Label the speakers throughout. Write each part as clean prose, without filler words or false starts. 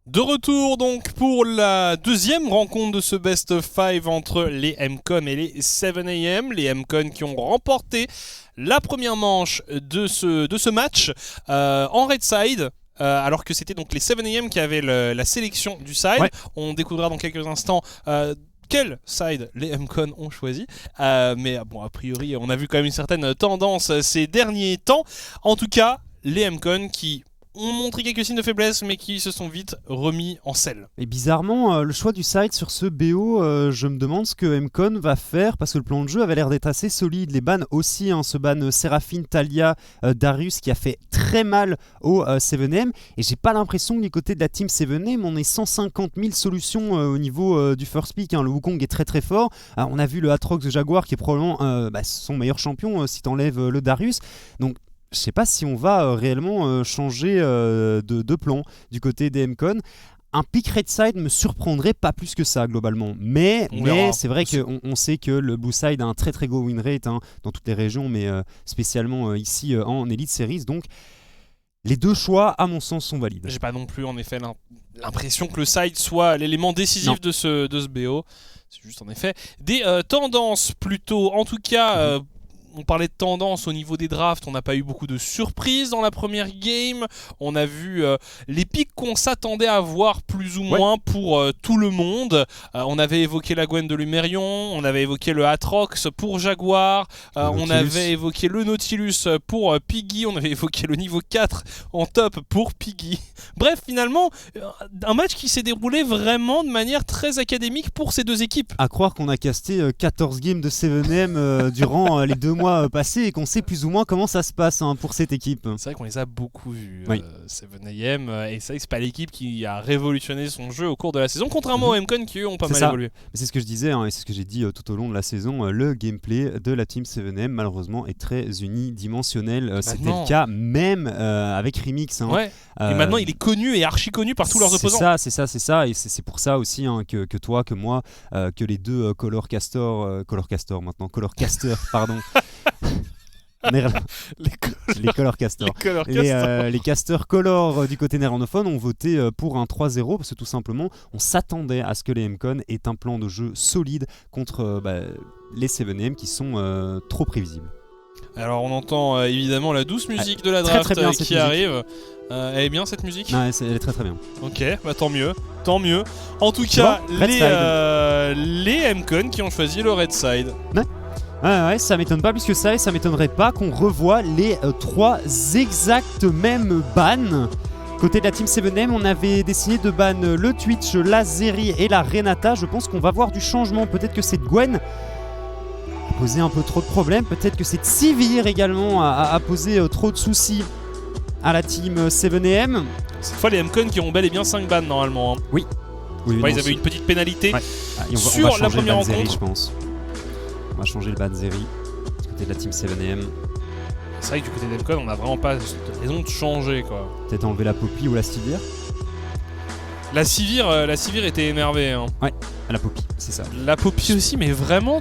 Speaker 1: De retour donc pour la deuxième rencontre de ce Best of 5 entre les MCON et les 7am. Les MCON qui ont remporté la première manche de ce match en Red Side. Alors que c'était donc les 7am qui avaient la sélection du side. Ouais. On découvrira dans quelques instants quel side les MCON ont choisi. Mais bon, a priori, on a vu quand même une certaine tendance ces derniers temps. En tout cas, les MCON qui ont montré quelques signes de faiblesse, mais qui se sont vite remis en selle.
Speaker 2: Et bizarrement, le choix du side sur ce BO, je me demande ce que MCON va faire, parce que le plan de jeu avait l'air d'être assez solide. Les bans aussi, ce ban Séraphine, Talia, Darius, qui a fait très mal au 7am. Et j'ai pas l'impression que du côté de la team 7am, on ait 150 000 solutions au niveau du first pick. Le Wukong est très très fort. On a vu le Aatrox de Jaguar, qui est probablement son meilleur champion, si t'enlèves le Darius. Donc, je ne sais pas si on va réellement changer de plan du côté des MCON. Un pick Red Side me surprendrait pas plus que ça globalement. Mais c'est vrai qu'on sait que le Blue Side a un très très gros win rate dans toutes les régions, mais spécialement ici en Elite Series. Donc les deux choix, à mon sens, sont valides.
Speaker 1: J'ai pas non plus en effet l'impression que le side soit l'élément décisif de ce BO. C'est juste en effet des tendances plutôt, en tout cas... On parlait de tendance au niveau des drafts, on n'a pas eu beaucoup de surprises dans la première game. On a vu les pics qu'on s'attendait à voir plus ou moins pour tout le monde. On avait évoqué la Gwen de Lumerion, on avait évoqué le Aatrox pour Jaguar, on avait évoqué le Nautilus pour Piggy, on avait évoqué le niveau 4 en top pour Piggy. Bref, finalement, un match qui s'est déroulé vraiment de manière très académique pour ces deux équipes.
Speaker 2: À croire qu'on a casté 14 games de 7am durant les 2 mois passés et qu'on sait plus ou moins comment ça se passe pour cette équipe.
Speaker 1: C'est vrai qu'on les a beaucoup vus, 7am, et c'est vrai que c'est pas l'équipe qui a révolutionné son jeu au cours de la saison, contrairement aux MCON qui eux ont pas mal évolué.
Speaker 2: C'est ce que je disais et c'est ce que j'ai dit tout au long de la saison, le gameplay de la team 7am malheureusement est très unidimensionnel. C'était le cas même avec Remix.
Speaker 1: Et maintenant il est connu et archi connu par tous leurs opposants.
Speaker 2: C'est ça, et c'est pour ça aussi que toi, que moi, que les deux Colorcaster, pardon. les Colorcasters. Les casters color du côté néerlandophone ont voté pour un 3-0 parce que tout simplement on s'attendait à ce que les MCON aient un plan de jeu solide contre les 7am qui sont trop prévisibles.
Speaker 1: Alors on entend évidemment la douce musique de la draft
Speaker 2: très bien,
Speaker 1: qui arrive. Elle est bien cette musique ?
Speaker 2: Non, elle est très très bien.
Speaker 1: Ok, bah tant mieux. En tout cas, les MCON qui ont choisi le Red Side.
Speaker 2: Ouais, ça m'étonne pas plus que ça, et ça m'étonnerait pas qu'on revoie les 3 exacts mêmes bans. Côté de la team 7am, on avait décidé de ban le Twitch, la Zeri et la Renata. Je pense qu'on va voir du changement. Peut-être que cette Gwen a posé un peu trop de problèmes. Peut-être que cette Sivir également a posé trop de soucis à la team 7am.
Speaker 1: Cette fois, les MCON qui ont bel et bien 5 bans normalement.
Speaker 2: Oui,
Speaker 1: ils avaient une petite pénalité sur la première rencontre.
Speaker 2: Zeri, je pense. On va changer le ban Zeri du côté de la team 7am.
Speaker 1: C'est vrai que du côté d'Emcon, on n'a vraiment pas raison de changer, quoi.
Speaker 2: Peut-être enlever la Poppy ou la Sivir.
Speaker 1: La Sivir était énervée.
Speaker 2: Ouais, la Poppy, c'est ça.
Speaker 1: La Poppy aussi, mais vraiment,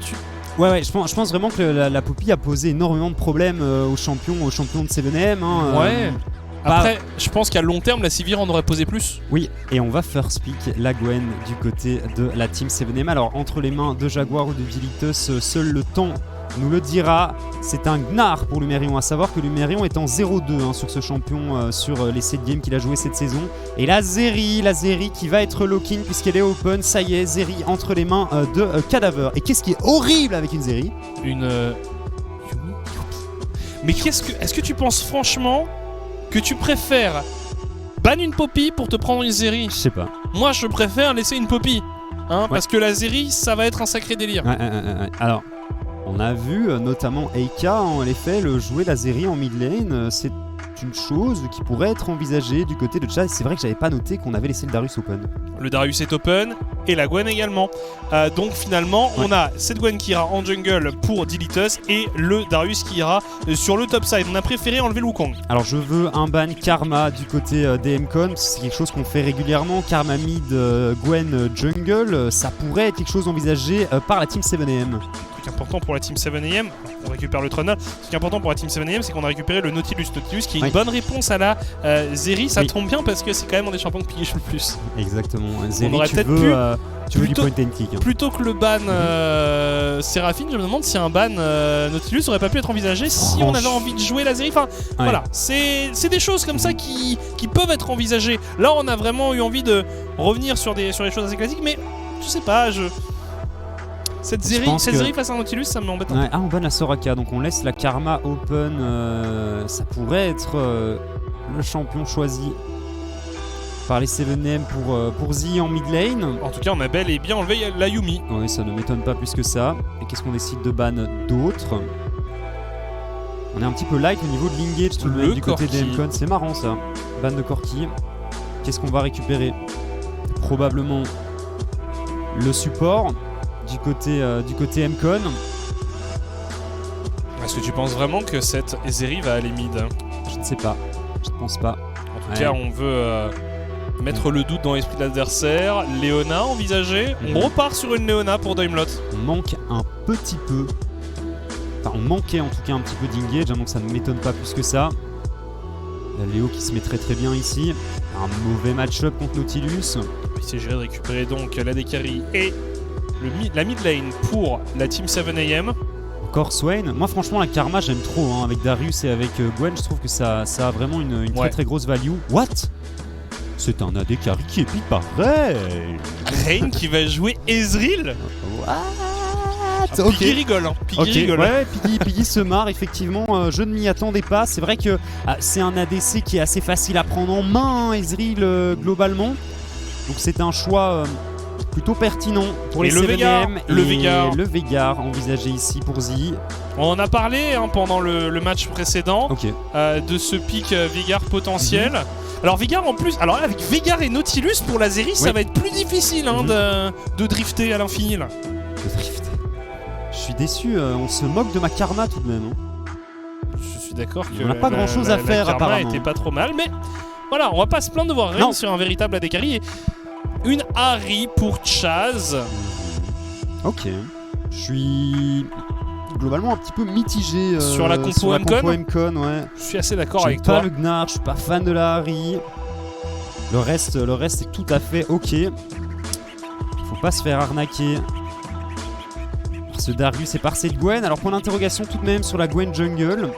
Speaker 2: Ouais, je pense vraiment que la Poppy a posé énormément de problèmes aux champions de 7am.
Speaker 1: Ouais. Après, je pense qu'à long terme, la Sivir en aurait posé plus.
Speaker 2: Oui, et on va first pick la Gwen du côté de la team 7am. Alors, entre les mains de Jaguar ou de Vilitos, seul le temps nous le dira. C'est un Gnar pour Lumerion, à savoir que Lumerion est en 0-2 sur ce champion sur les 7 games qu'il a joué cette saison. Et la Zeri qui va être lock-in puisqu'elle est open. Ça y est, Zeri entre les mains de Cadaver. Et qu'est-ce qui est horrible avec une Zeri ?
Speaker 1: Mais est-ce que tu penses franchement que tu préfères ban une Poppy pour te prendre une Zeri ?
Speaker 2: Je sais pas.
Speaker 1: Moi, je préfère laisser une Poppy. Parce que la Zeri, ça va être un sacré délire.
Speaker 2: Alors, on a vu notamment Eika en effet jouer la Zeri en mid lane. C'est une chose qui pourrait être envisagée du côté de Chad. C'est vrai que j'avais pas noté qu'on avait laissé le Darius open.
Speaker 1: Le Darius est open et la Gwen également. Donc finalement, on a cette Gwen qui ira en jungle pour Dilitus et le Darius qui ira sur le top side. On a préféré enlever le Wukong.
Speaker 2: Alors je veux un ban Karma du côté des MCON, c'est quelque chose qu'on fait régulièrement. Karma mid, Gwen jungle, ça pourrait être quelque chose envisagé par la team 7am.
Speaker 1: Truc important pour la team 7am. on récupère le Trundle. Ce qui est important pour la Team 7am, c'est qu'on a récupéré le Nautilus. Nautilus qui est une
Speaker 2: Oui.
Speaker 1: bonne réponse à la Zeri. Ça
Speaker 2: Oui.
Speaker 1: tombe bien parce que c'est quand même un des champions que Piggy joue le plus.
Speaker 2: Exactement. Zeri,
Speaker 1: aurait
Speaker 2: tu
Speaker 1: peut-être
Speaker 2: veux, tu veux du
Speaker 1: plutôt-
Speaker 2: point and click. Hein.
Speaker 1: Plutôt que le ban Séraphine, je me demande si un ban Nautilus aurait pas pu être envisagé si on avait envie de jouer la Zeri. Enfin, voilà, c'est des choses comme ça qui peuvent être envisagées. Là, on a vraiment eu envie de revenir sur les choses assez classiques, mais je sais pas, cette Zeri face à un Nautilus, ça m'embête un peu.
Speaker 2: Ouais, on banne la Soraka, donc on laisse la Karma open. Ça pourrait être le champion choisi par les 7M pour Z en mid lane.
Speaker 1: En tout cas, on a bel et bien enlevé la Yumi.
Speaker 2: Oui, ça ne m'étonne pas plus que ça. Et qu'est-ce qu'on décide de ban d'autres? On est un petit peu light au niveau de l'engage tout de même du côté
Speaker 1: Corki.
Speaker 2: des MCon. C'est marrant ça. Ban de Corki. Qu'est-ce qu'on va récupérer? Probablement le support du côté MCon.
Speaker 1: Est-ce que tu penses vraiment que cette Zeri va aller mid?
Speaker 2: Je ne sais pas. Je ne pense pas.
Speaker 1: En tout cas, on veut mettre le doute dans l'esprit de l'adversaire. Léona envisagée. On repart sur une Léona pour Daimlot.
Speaker 2: On manque un petit peu. Enfin, on manquait en tout cas un petit peu d'engage, hein, donc ça ne m'étonne pas plus que ça. La Léo qui se met très très bien ici. Un mauvais match-up contre Nautilus.
Speaker 1: Il s'agirait de récupérer donc la Dekari et la mid lane pour la Team 7am.
Speaker 2: Encore Swain. Moi franchement la Karma j'aime trop hein, avec Darius et avec Gwen. Je trouve que ça a vraiment une très très grosse value. What? C'est un AD carry qui est épique pareil.
Speaker 1: Rain qui va jouer Ezreal.
Speaker 2: What?
Speaker 1: Piggy rigole. Hein. Piggy rigole.
Speaker 2: Ouais, Piggy se marre, effectivement. Je ne m'y attendais pas. C'est vrai que c'est un ADC qui est assez facile à prendre en main, hein, Ezreal, globalement. Donc c'est un choix plutôt pertinent pour les 7M. Le Veigar envisagé ici pour Z.
Speaker 1: On en a parlé hein, pendant le match précédent de ce pick Veigar potentiel. Alors Veigar en plus, alors là, avec Veigar et Nautilus pour la Zeri, ça va être plus difficile hein, de drifter à l'infini là.
Speaker 2: De drifter. Je suis déçu, on se moque de ma Karma tout de même. Hein.
Speaker 1: Je suis d'accord que
Speaker 2: on n'a pas grand chose à faire
Speaker 1: la Karma
Speaker 2: apparemment.
Speaker 1: était pas trop mal, mais voilà, on va pas se plaindre de voir Rain sur un véritable AD carry et une Ahri pour Chaz.
Speaker 2: Ok, je suis globalement un petit peu mitigé
Speaker 1: sur la compo
Speaker 2: MCon, ouais.
Speaker 1: Je suis assez d'accord avec toi.
Speaker 2: J'aime pas le Gnar, je suis pas fan de la Ahri. Le reste est tout à fait ok. Faut pas se faire arnaquer par ce Darius et par cette Gwen. Alors point d'interrogation tout de même sur la Gwen jungle.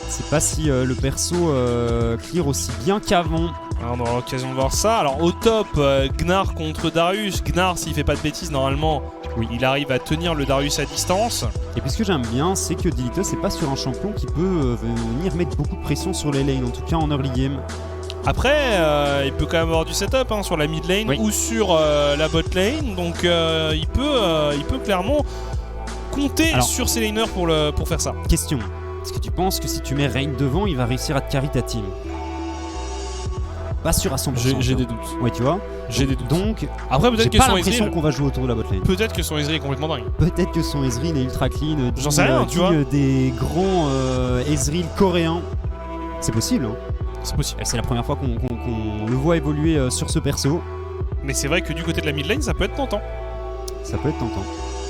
Speaker 2: Je sais pas si le perso clear aussi bien qu'avant.
Speaker 1: Alors, on aura l'occasion de voir ça. Alors au top, Gnar contre Darius. Gnar, s'il fait pas de bêtises, normalement, il arrive à tenir le Darius à distance.
Speaker 2: Et puis ce que j'aime bien, c'est que Dilitos c'est pas sur un champion qui peut venir mettre beaucoup de pression sur les lanes, en tout cas en early game.
Speaker 1: Après, il peut quand même avoir du setup hein, sur la mid lane ou sur la bot lane. Donc il peut clairement compter sur ses laners pour faire ça.
Speaker 2: Question, est-ce que tu penses que si tu mets Rain devant, il va réussir à te carry ta team? Pas sûr à 100%.
Speaker 1: J'ai des doutes.
Speaker 2: Ouais, tu vois.
Speaker 1: J'ai des doutes.
Speaker 2: Donc,
Speaker 1: après, peut-être
Speaker 2: j'ai pas l'impression qu'on va jouer autour de la botlane.
Speaker 1: Peut-être que son Ezreal est complètement dingue.
Speaker 2: Peut-être que son Ezreal est ultra clean.
Speaker 1: J'en sais rien, tu vois.
Speaker 2: Des grands Ezreal coréens. C'est possible, hein.
Speaker 1: C'est possible.
Speaker 2: C'est la première fois qu'on le voit évoluer sur ce perso.
Speaker 1: Mais c'est vrai que du côté de la mid lane, ça peut être tentant.
Speaker 2: Ça peut être tentant.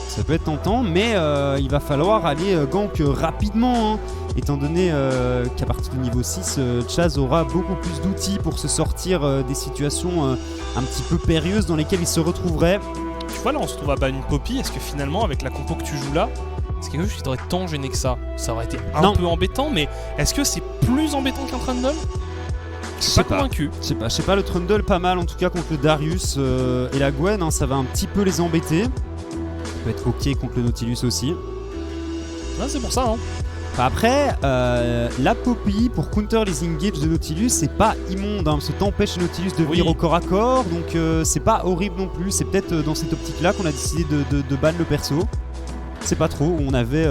Speaker 2: Ça peut être tentant, mais il va falloir aller gank rapidement, hein, étant donné qu'à partir du niveau 6, Chaz aura beaucoup plus d'outils pour se sortir des situations un petit peu périlleuses dans lesquelles il se retrouverait.
Speaker 1: Tu vois, là, on se trouve à ban une Poppy. Est-ce que finalement, avec la compo que tu joues là, c'est quelque chose qui t'aurait tant gêné que ça? Ça aurait été un peu embêtant, mais est-ce que c'est plus embêtant qu'un Trundle? Je suis pas convaincu.
Speaker 2: Je sais pas, le Trundle pas mal en tout cas contre le Darius et la Gwen, hein, ça va un petit peu les embêter. Ça peut être ok contre le Nautilus aussi.
Speaker 1: Ouais, c'est pour ça. Hein.
Speaker 2: Après, la Poppy pour counter les engages de Nautilus, c'est pas immonde, hein, parce que t'empêche le Nautilus de venir au corps à corps, donc c'est pas horrible non plus. C'est peut-être dans cette optique-là qu'on a décidé de ban le perso. C'est pas trop, on avait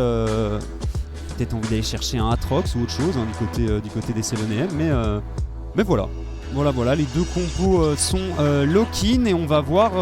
Speaker 2: peut-être envie d'aller chercher un Atrox ou autre chose hein, du côté des 7am, mais voilà. Voilà, les deux compos sont lock-in et on va voir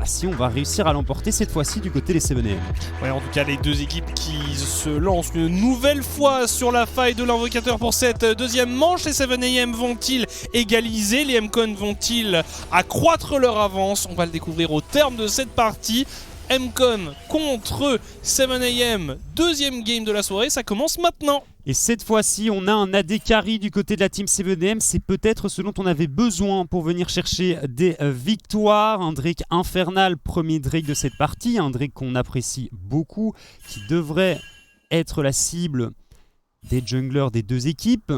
Speaker 2: si on va réussir à l'emporter cette fois-ci du côté des 7am.
Speaker 1: Ouais, en tout cas, les deux équipes qui se lancent une nouvelle fois sur la faille de l'invocateur pour cette deuxième manche. Les 7am vont-ils égaliser? Les MCon vont-ils accroître leur avance? On va le découvrir au terme de cette partie. Mcon contre 7am, deuxième game de la soirée, ça commence maintenant.
Speaker 2: Et cette fois-ci, on a un AD carry du côté de la team 7am. C'est peut-être ce dont on avait besoin pour venir chercher des victoires. Un Drake infernal, premier Drake de cette partie. Un Drake qu'on apprécie beaucoup, qui devrait être la cible des junglers des deux équipes.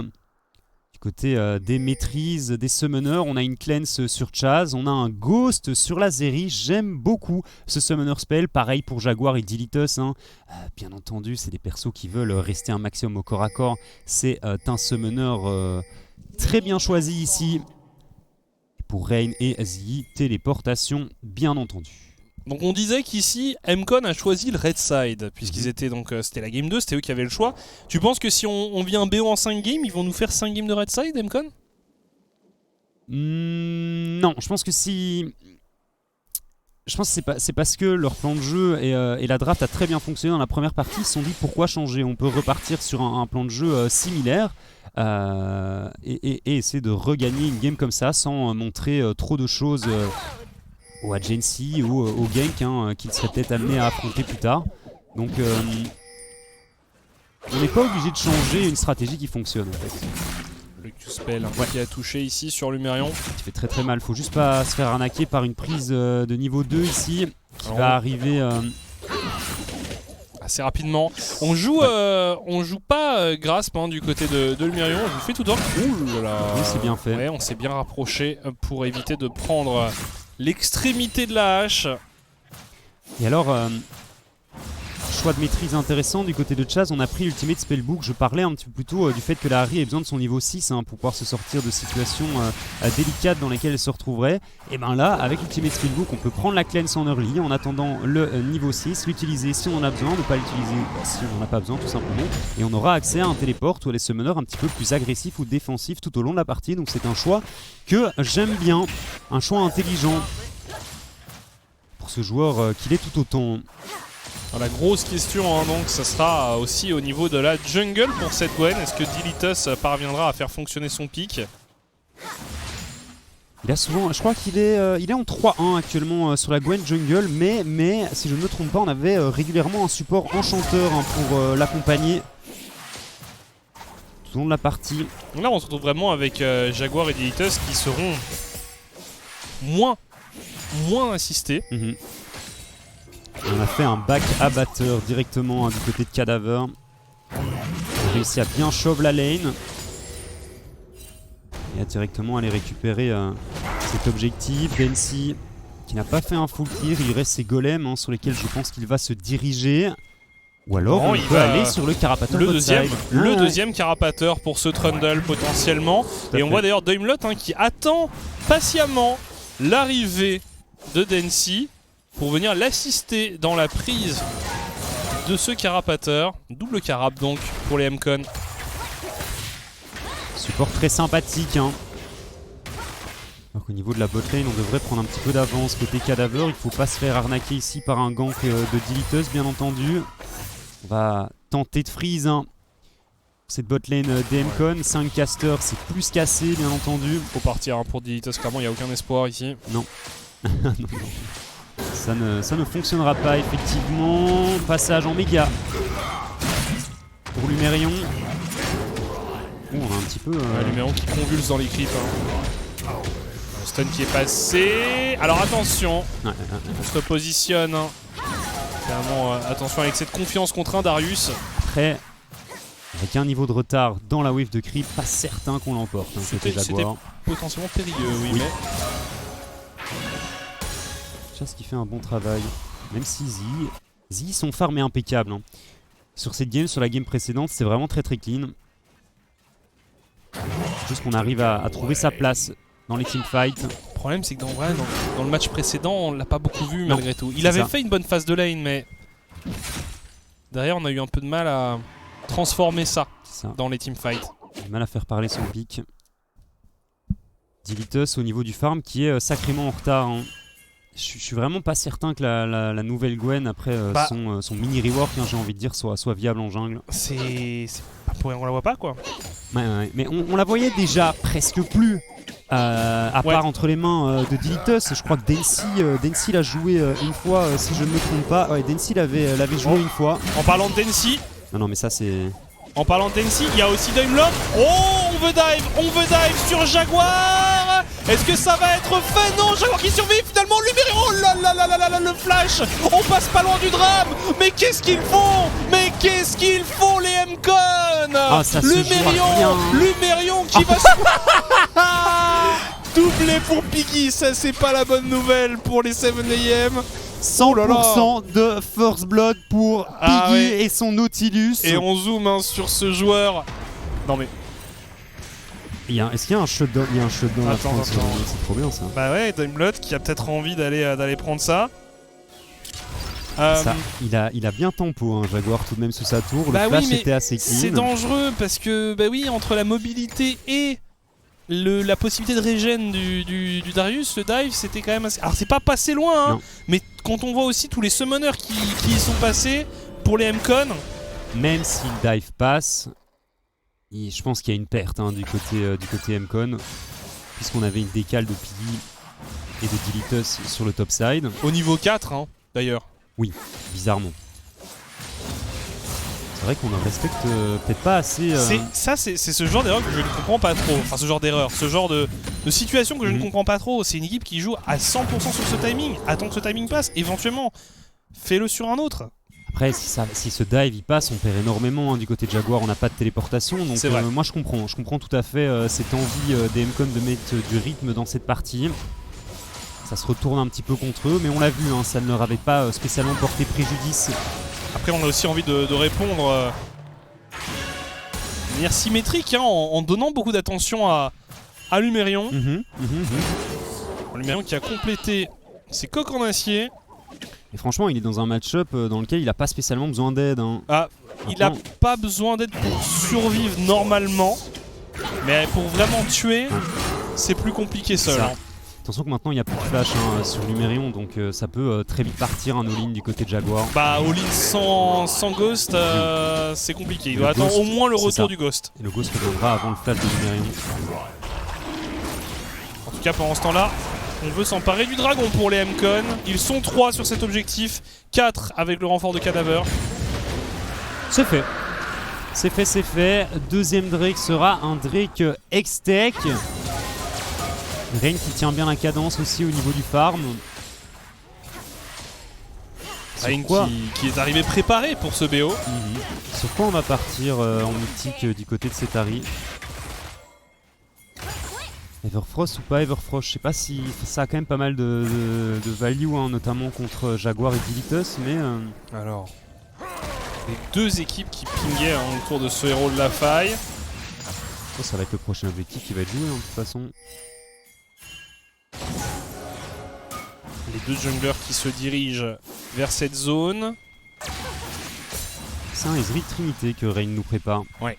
Speaker 2: Du côté des maîtrises, des summoners, on a une cleanse sur Chaz, on a un ghost sur la Zeri. J'aime beaucoup ce summoner spell, pareil pour Jaguar et Dilitus. Bien entendu, c'est des persos qui veulent rester un maximum au corps à corps. C'est un summoner très bien choisi ici. Pour Rain et Zi, téléportation, bien entendu.
Speaker 1: Donc on disait qu'ici, Mcon a choisi le red side, puisqu'ils étaient donc c'était la game 2, c'était eux qui avaient le choix. Tu penses que si on vit un BO en 5 games, ils vont nous faire 5 games de red side, Mcon?
Speaker 2: Non, je pense que si... Je pense que c'est parce que leur plan de jeu et la draft a très bien fonctionné dans la première partie. Ils se sont dit pourquoi changer. On peut repartir sur un plan de jeu similaire et essayer de regagner une game comme ça sans montrer trop de choses au agency ou au gank qu'ils seraient peut-être amenés à affronter plus tard. Donc on n'est pas obligé de changer une stratégie qui fonctionne en fait.
Speaker 1: Le Q-spell qui a touché ici sur Lumerion.
Speaker 2: Qui fait très très mal, faut juste pas se faire arnaquer par une prise de niveau 2 ici qui va arriver
Speaker 1: assez rapidement. On joue pas Grasp du côté de Lumerion, on joue fait tout d'or. Ouh là là.
Speaker 2: Oui, c'est bien fait.
Speaker 1: Ouais, on s'est bien rapproché pour éviter de prendre l'extrémité de la hache.
Speaker 2: Et alors, choix de maîtrise intéressant du côté de Chaz, on a pris Ultimate Spellbook. Je parlais un petit peu plus tôt du fait que la Harry ait besoin de son niveau 6 pour pouvoir se sortir de situations délicates dans lesquelles elle se retrouverait. Et bien là, avec Ultimate Spellbook, on peut prendre la cleanse en early en attendant le niveau 6, l'utiliser si on en a besoin, ne pas l'utiliser si on n'en a pas besoin tout simplement. Et on aura accès à un téléport ou à des summoners un petit peu plus agressifs ou défensifs tout au long de la partie. Donc c'est un choix que j'aime bien, un choix intelligent pour ce joueur qu'il est tout autant.
Speaker 1: La grosse question donc ça sera aussi au niveau de la jungle pour cette Gwen. Est-ce que Dilitus parviendra à faire fonctionner son pick?
Speaker 2: Il a souvent, je crois qu'il est en 3-1 actuellement sur la Gwen jungle, mais si je ne me trompe pas, on avait régulièrement un support enchanteur pour l'accompagner tout au long de la partie.
Speaker 1: Donc là on se retrouve vraiment avec Jaguar et Dilitus qui seront moins assistés.
Speaker 2: On a fait un back abatteur directement du côté de Cadaver. On a réussi à bien shove la lane. Et à directement aller récupérer cet objectif. Densi qui n'a pas fait un full clear, il reste ses golems sur lesquels je pense qu'il va se diriger. Ou alors on peut aller sur le carapateur
Speaker 1: le deuxième carapateur pour ce Trundle potentiellement. Et on voit d'ailleurs Daimlot qui attend patiemment l'arrivée de Densi pour venir l'assister dans la prise de ce carapateur. Double carap donc pour les Mcon.
Speaker 2: Support très sympathique. Alors qu'au niveau de la botlane, on devrait prendre un petit peu d'avance côté Cadaver. Il ne faut pas se faire arnaquer ici par un gank de Dilitus, bien entendu. On va tenter de freeze cette botlane des Mcon. 5 casters, c'est plus cassé, bien entendu.
Speaker 1: Faut partir pour Dilitus, clairement, il n'y a aucun espoir ici.
Speaker 2: Non. Non. Ça ne fonctionnera pas, effectivement. Passage en méga pour Lumerion. On a un petit peu...
Speaker 1: Lumerion qui convulse dans les creeps. Le stun qui est passé. Alors attention, on se repositionne. Clairement, attention avec cette confiance contre un Darius.
Speaker 2: Après, avec un niveau de retard dans la wave de creep, pas certain qu'on l'emporte.
Speaker 1: C'était potentiellement périlleux, oui. Mais...
Speaker 2: Chaz qui fait un bon travail. Même si Zi son farm est impeccable. Sur cette game, sur la game précédente, c'est vraiment très très clean. C'est juste qu'on arrive à trouver sa place dans les teamfights.
Speaker 1: Le problème c'est que dans le match précédent, on l'a pas beaucoup vu malgré tout. Il avait fait une bonne phase de lane, mais derrière on a eu un peu de mal à transformer ça dans les teamfights.
Speaker 2: Il a du mal à faire parler son pick. Dilitus au niveau du farm qui est sacrément en retard. Je suis vraiment pas certain que la nouvelle Gwen après son mini rework, j'ai envie de dire, soit viable en jungle.
Speaker 1: C'est pas pour rien qu'on la voit pas quoi.
Speaker 2: Ouais. Mais on la voyait déjà presque plus à
Speaker 1: Ouais.
Speaker 2: part entre les mains de Dilitus. Je crois que Densi l'a joué une fois, si je ne me trompe pas. Ouais, Densi l'avait joué une fois.
Speaker 1: En parlant de Densi,
Speaker 2: Non, mais ça c'est...
Speaker 1: il y a aussi Daimlot. Oh, on veut dive sur Jaguar. Est-ce que ça va être fait? Non, Jaguar qui survit finalement. Lumério, oh là là là là là là, le flash. On passe pas loin du drame. Mais qu'est-ce qu'ils font? Les M-Con.
Speaker 2: Ah, ça se joue à rien.
Speaker 1: Lumérion qui va doubler pour Piggy. Ça, c'est pas la bonne nouvelle pour les 7am.
Speaker 2: 100% de First Blood pour Piggy
Speaker 1: Ah ouais.
Speaker 2: et son Nautilus.
Speaker 1: Et on zoome sur ce joueur. Non mais
Speaker 2: Est-ce qu'il y a un shutdown? Il y a un shutdown à
Speaker 1: Attends,
Speaker 2: prendre,
Speaker 1: attends.
Speaker 2: c'est trop bien ça.
Speaker 1: bah ouais, Daimlot qui a peut-être envie d'aller prendre ça.
Speaker 2: Ça, il a bien tempo, hein, Jaguar, tout de même sous sa tour. Le
Speaker 1: Bah oui,
Speaker 2: flash
Speaker 1: mais
Speaker 2: était assez clean.
Speaker 1: c'est dangereux parce que bah oui, entre la mobilité et la possibilité de régène du Darius, le dive c'était quand même assez... Alors c'est pas passé loin, hein,
Speaker 2: Non.
Speaker 1: mais quand on voit aussi tous les summoners qui y sont passés pour les M-Con,
Speaker 2: Même si le dive passe, je pense qu'il y a une perte du côté M-Con, puisqu'on avait une décale de Piggy et de Dilitus sur le top side.
Speaker 1: au niveau 4 hein, d'ailleurs.
Speaker 2: Oui, bizarrement. C'est vrai qu'on ne respecte peut-être pas assez.
Speaker 1: C'est ce genre d'erreur que je ne comprends pas trop. Enfin, ce genre d'erreur, ce genre de situation que je ne comprends pas trop. C'est une équipe qui joue à 100% sur ce timing. Attends que ce timing passe, éventuellement, fais-le sur un autre.
Speaker 2: Après, si ce dive il passe, on perd énormément du côté de Jaguar. On n'a pas de téléportation, donc
Speaker 1: C'est vrai.
Speaker 2: moi je comprends tout à fait cette envie des M-Con de mettre du rythme dans cette partie. Ça se retourne un petit peu contre eux, mais on l'a vu, ça ne leur avait pas spécialement porté préjudice.
Speaker 1: Après, on a aussi envie de répondre de manière symétrique, hein, en donnant beaucoup d'attention à Lumérion. Lumérion qui a complété ses coques en acier.
Speaker 2: Et franchement, il est dans un match-up dans lequel il n'a pas spécialement besoin d'aide.
Speaker 1: Ah, il n'a pas besoin d'aide pour survivre normalement, mais pour vraiment tuer, c'est plus compliqué seul.
Speaker 2: Ça. Attention que maintenant il n'y a plus de flash sur Lumérion, donc ça peut très vite partir un all-in du côté de Jaguar.
Speaker 1: Bah, all-in sans Ghost, c'est compliqué. Il
Speaker 2: Le
Speaker 1: doit attendre
Speaker 2: Ghost,
Speaker 1: au moins le
Speaker 2: c'est
Speaker 1: retour
Speaker 2: ça.
Speaker 1: du Ghost.
Speaker 2: Et le Ghost reviendra avant le flash de Lumérion.
Speaker 1: En tout cas, pendant ce temps-là, on veut s'emparer du dragon pour les M-Con. Ils sont 3 sur cet objectif, 4 avec le renfort de Cadaver.
Speaker 2: C'est fait. C'est fait. Deuxième Drake sera un Drake X-Tech. Rain qui tient bien la cadence aussi au niveau du farm.
Speaker 1: Rain qui est arrivé préparé pour ce BO.
Speaker 2: Sur quoi on va partir en mythique du côté de Setari? Everfrost ou pas Everfrost? Je sais pas si ça a quand même pas mal de value, notamment contre Jaguar et Dilitus, mais...
Speaker 1: Alors, les deux équipes qui pinguaient autour de ce héros de la faille.
Speaker 2: ça va être le prochain objectif qui va être joué de toute façon.
Speaker 1: Les deux junglers qui se dirigent vers cette zone.
Speaker 2: C'est un Ezreal Trinité que Rain nous prépare.
Speaker 1: Ouais.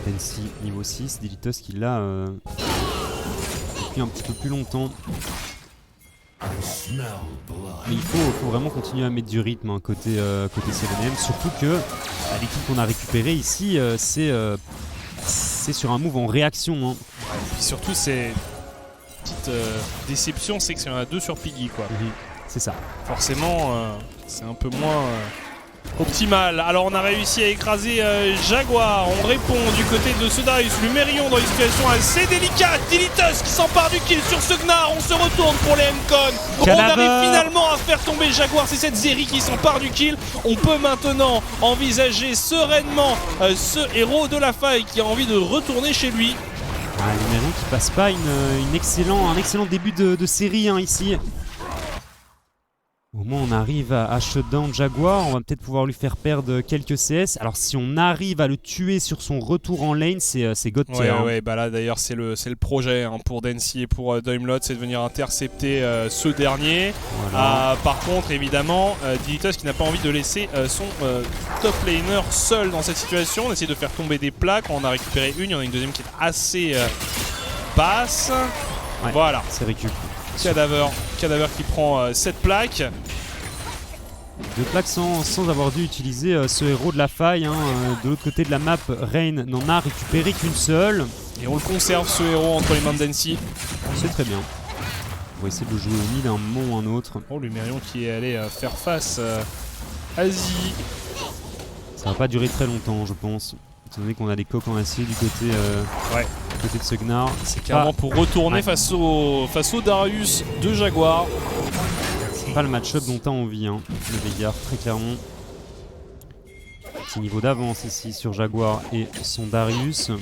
Speaker 2: Densi niveau 6, Dilitus qui l'a depuis un petit peu plus longtemps. Mais il faut vraiment continuer à mettre du rythme côté 7M, surtout que l'équipe qu'on a récupérée ici, c'est sur un move en réaction.
Speaker 1: Et puis surtout, c'est petite déception, c'est qu'il y en a 2 sur Piggy, quoi.
Speaker 2: C'est ça.
Speaker 1: Forcément, c'est un peu moins optimal. Alors, on a réussi à écraser Jaguar. On répond du côté de ce Darius. Lumérion dans une situation assez délicate. Dilitus qui s'empare du kill sur ce Gnar. On se retourne pour les M-Con. On arrive finalement à faire tomber Jaguar. C'est cette Zeri qui s'empare du kill. On peut maintenant envisager sereinement ce héros de la faille qui a envie de retourner chez lui.
Speaker 2: Lumérion qui passe pas un excellent début de série ici. Au moins on arrive à shutdown Jaguar, on va peut-être pouvoir lui faire perdre quelques CS. Alors si on arrive à le tuer sur son retour en lane, c'est God tier.
Speaker 1: Ouais, bah là d'ailleurs c'est le projet pour Densi et pour Daimlot, c'est de venir intercepter ce dernier.
Speaker 2: Voilà.
Speaker 1: Par contre évidemment, Dilitus qui n'a pas envie de laisser son top laner seul dans cette situation. On essaie de faire tomber des plaques, on en a récupéré une, il y en a une deuxième qui est assez basse.
Speaker 2: Ouais,
Speaker 1: voilà.
Speaker 2: C'est récup.
Speaker 1: Cadaver qui prend cette plaque.
Speaker 2: 2 plaques sans avoir dû utiliser ce héros de la faille. De l'autre côté de la map, Rain n'en a récupéré qu'une seule.
Speaker 1: Et on le conserve ce héros entre les mains de Densi.
Speaker 2: C'est très bien. On va essayer de le jouer au mid un moment ou un autre.
Speaker 1: Oh, Lumérion qui est allé faire face à Zi.
Speaker 2: Ça va pas durer très longtemps, je pense. Étant donné qu'on a des coques en acier du côté, du côté de ce Gnar.
Speaker 1: C'est clairement pour retourner face au Darius de Jaguar.
Speaker 2: C'est pas le match-up dont t'as envie, hein, le Veigar, très clairement. Petit niveau d'avance ici sur Jaguar et son Darius. Et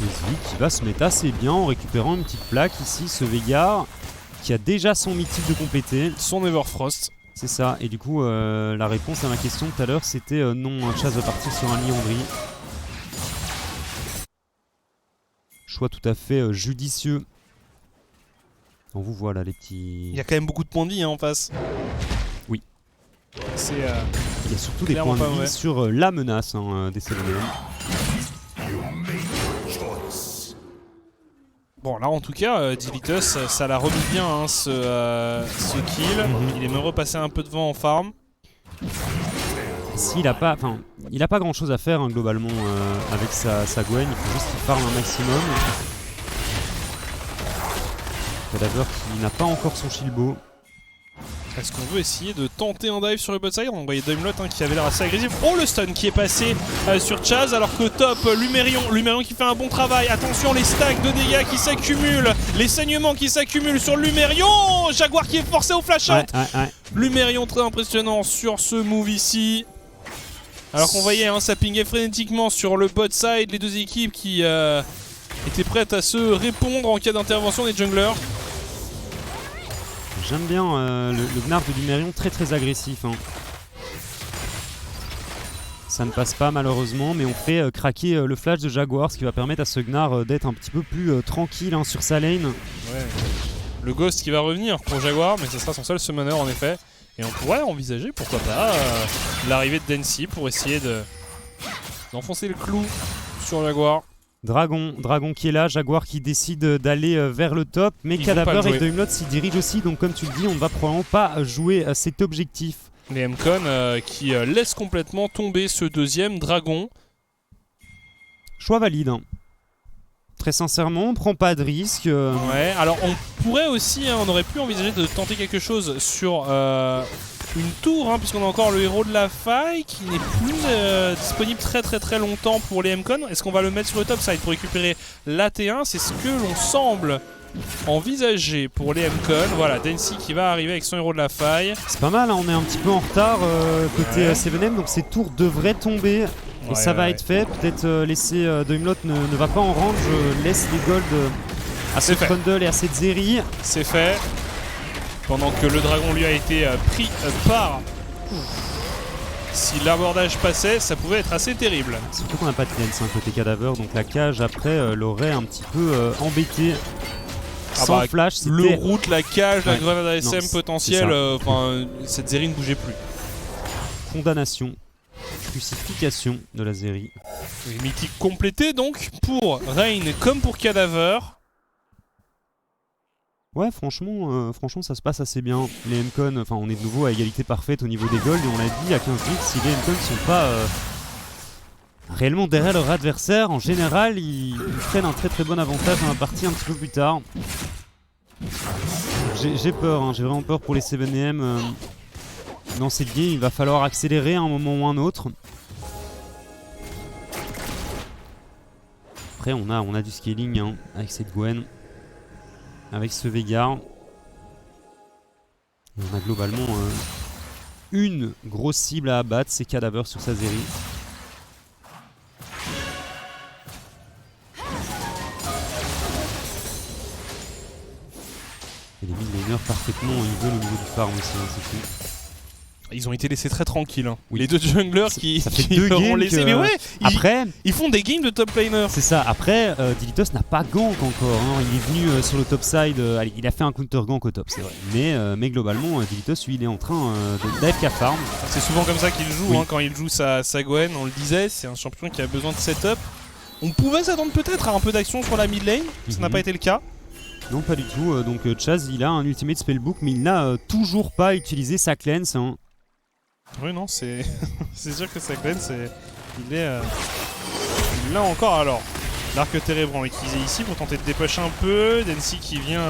Speaker 2: Zvi qui va se mettre assez bien en récupérant une petite plaque ici, ce Veigar qui a déjà son mythique de compléter.
Speaker 1: Son Everfrost.
Speaker 2: C'est ça, et du coup la réponse à ma question tout à l'heure c'était non, Chaz va partir sur un Liandry. Choix tout à fait judicieux. On vous voit là les petits...
Speaker 1: Il y a quand même beaucoup de points de vie hein, en face.
Speaker 2: Oui.
Speaker 1: C'est
Speaker 2: il y a surtout des points de vie sur la menace des CVM.
Speaker 1: Bon là en tout cas, Dilitus ça l'a remis bien hein, ce kill. Il est même repassé un peu devant en farm.
Speaker 2: S'il a pas, il a pas grand chose à faire hein, globalement avec sa Gwen, il faut juste qu'il farm un maximum. Cadaver qui n'a pas encore son Shilbo.
Speaker 1: Est-ce qu'on veut essayer de tenter un dive sur le bot side? On voyait Daimlot hein, qui avait l'air assez agressif. Oh le stun qui est passé sur Chaz alors que top Lumérion qui fait un bon travail. Attention les stacks de dégâts qui s'accumulent. Les saignements qui s'accumulent sur Lumérion. Jaguar qui est forcé au flash out. Lumérion très impressionnant sur ce move ici. Alors qu'on voyait hein, ça pingait frénétiquement sur le bot side. Les deux équipes qui étaient prêtes à se répondre en cas d'intervention des junglers.
Speaker 2: J'aime bien le Gnar de Lumérion très agressif. Hein. Ça ne passe pas malheureusement, mais on fait craquer le flash de Jaguar, ce qui va permettre à ce Gnar d'être un petit peu plus tranquille hein, sur sa lane. Ouais.
Speaker 1: Le Ghost qui va revenir pour Jaguar, mais ce sera son seul summoner en effet. Et on pourrait envisager, pourquoi pas, l'arrivée de Densi pour essayer d'enfoncer le clou sur Jaguar.
Speaker 2: Dragon qui est là, Jaguar qui décide d'aller vers le top, mais Cadaver et Daimlot s'y dirigent aussi, donc comme tu le dis, on ne va probablement pas jouer cet objectif.
Speaker 1: Les Mcon qui laissent complètement tomber ce deuxième Dragon.
Speaker 2: Choix valide. Hein. Très sincèrement, on prend pas de risque.
Speaker 1: Ouais, alors on pourrait aussi, hein, on aurait pu envisager de tenter quelque chose sur une tour, hein, puisqu'on a encore le héros de la faille qui n'est plus disponible très longtemps pour les Mcon. Est-ce qu'on va le mettre sur le top side pour récupérer l'AT1? C'est ce que l'on semble envisager pour les Mcon. Voilà, Densi qui va arriver avec son héros de la faille.
Speaker 2: C'est pas mal, hein, on est un petit peu en retard côté 7M, donc ces tours devraient tomber. Et ça va être fait, peut-être laisser Daimlot ne va pas en range, je laisse les golds à ce Trundle et à cette Zeri. C'est fait.
Speaker 1: Pendant que le dragon lui a été pris par... Si l'abordage passait, ça pouvait être assez terrible.
Speaker 2: Surtout qu'on n'a pas de cleanse côté Cadaver, donc la cage après l'aurait un petit peu embêté. Sans flash, c'était...
Speaker 1: Le route, la cage, la grenade ASM potentielle, cette Zeri ne bougeait plus.
Speaker 2: Condamnation. Crucifixion de la Zeri.
Speaker 1: Mythique complété donc pour Rain comme pour Cadaver.
Speaker 2: Ouais, franchement, ça se passe assez bien. Les Mcon, on est de nouveau à égalité parfaite au niveau des golds et on l'a dit à 15 bits, si les Mcon ne sont pas réellement derrière leur adversaire, en général, ils prennent un très bon avantage dans la partie un petit peu plus tard. J'ai peur, hein, j'ai vraiment peur pour les 7M. Dans cette game, il va falloir accélérer à un moment ou un autre. Après, on a du scaling hein, avec cette Gwen. Avec ce Veigar. On a globalement une grosse cible à abattre, c'est Cadaver sur sa Zeri. Et les mid-laners parfaitement, ils veulent au niveau du farm aussi, hein, c'est tout.
Speaker 1: Ils ont été laissés très tranquilles. Hein. Oui. Les deux junglers qui
Speaker 2: leur
Speaker 1: ont laissé. Mais ouais,
Speaker 2: après,
Speaker 1: ils font des games de top laner.
Speaker 2: C'est ça. Après, Dilitus n'a pas gank encore. Hein. Il est venu sur le top side. Allez, il a fait un counter gank au top, c'est vrai. Mais globalement, Dilitus, lui, il est en train d'AFK farm.
Speaker 1: C'est souvent comme ça qu'il joue. Oui. Hein, quand il joue sa Gwen, on le disait, c'est un champion qui a besoin de setup. On pouvait s'attendre peut-être à un peu d'action sur la mid lane. Ça n'a pas été le cas.
Speaker 2: Non, pas du tout. Donc Chaz, il a un ultimate spellbook, mais il n'a toujours pas utilisé sa cleanse. Hein.
Speaker 1: Oui, non, c'est sûr que sa cleanse, il là encore alors. L'arc térébrant utilisé ici pour tenter de dépêcher un peu. Densi qui vient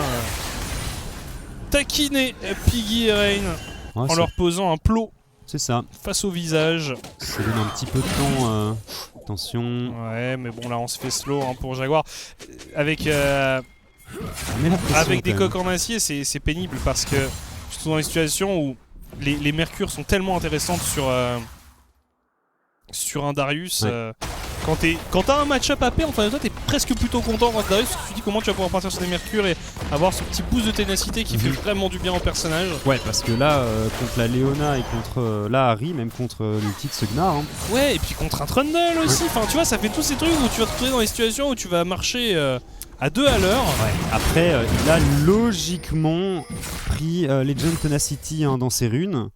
Speaker 1: taquiner Piggy et Rain en leur posant un plot.
Speaker 2: C'est ça.
Speaker 1: Face au visage.
Speaker 2: Ça donne un petit peu de temps. Attention.
Speaker 1: Ouais, mais bon là on se fait slow hein, pour Jaguar. Avec des coques en acier, c'est pénible parce que surtout dans les situations où les mercures sont tellement intéressantes sur un Darius.
Speaker 2: Ouais.
Speaker 1: Quand t'as un match-up AP en face de toi, t'es presque plutôt content quand Darius, tu te dis comment tu vas pouvoir partir sur des mercures et avoir ce petit boost de ténacité qui fait vraiment du bien au personnage.
Speaker 2: Ouais, parce que là, contre la Leona et contre la Harry, même contre le titre Sugnar. Hein.
Speaker 1: Ouais, et puis contre un Trundle aussi. Enfin, tu vois, ça fait tous ces trucs où tu vas te retrouver dans des situations où tu vas marcher à 2 à l'heure.
Speaker 2: Ouais. Après, il a logiquement pris Legend Tenacity hein, dans ses runes.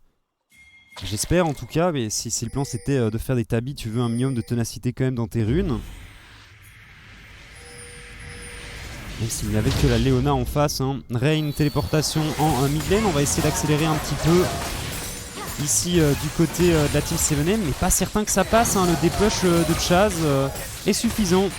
Speaker 2: J'espère en tout cas, mais si le plan c'était de faire des tabis, tu veux un minimum de ténacité quand même dans tes runes. Même s'il n'y avait que la Leona en face. Hein. Rain, téléportation en mid lane, on va essayer d'accélérer un petit peu ici du côté de la team 7M, mais pas certain que ça passe, hein. Le dépush de Chaz est suffisant.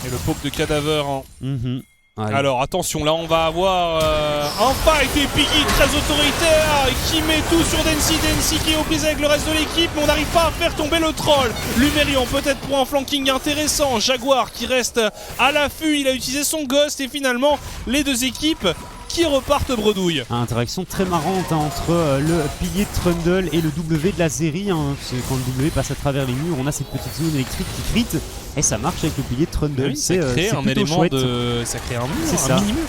Speaker 1: Et le poke de Cadaver. Hein. Alors attention, là on va avoir un fight et Piggy très autoritaire qui met tout sur Densi. Densi qui est aux prises avec le reste de l'équipe, mais on n'arrive pas à faire tomber le troll. Lumerion peut-être pour un flanking intéressant. Jaguar qui reste à l'affût, il a utilisé son ghost et finalement les deux équipes qui repartent bredouille.
Speaker 2: Interaction très marrante hein, entre le pilier de Trundle et le W de la série. Hein, parce que quand le W passe à travers les murs, on a cette petite zone électrique qui crit. Et ça marche avec le pilier de Trundle.
Speaker 1: Oui, ça crée un élément
Speaker 2: chouette.
Speaker 1: ça crée un mur,
Speaker 2: c'est ça.
Speaker 1: mini-mur.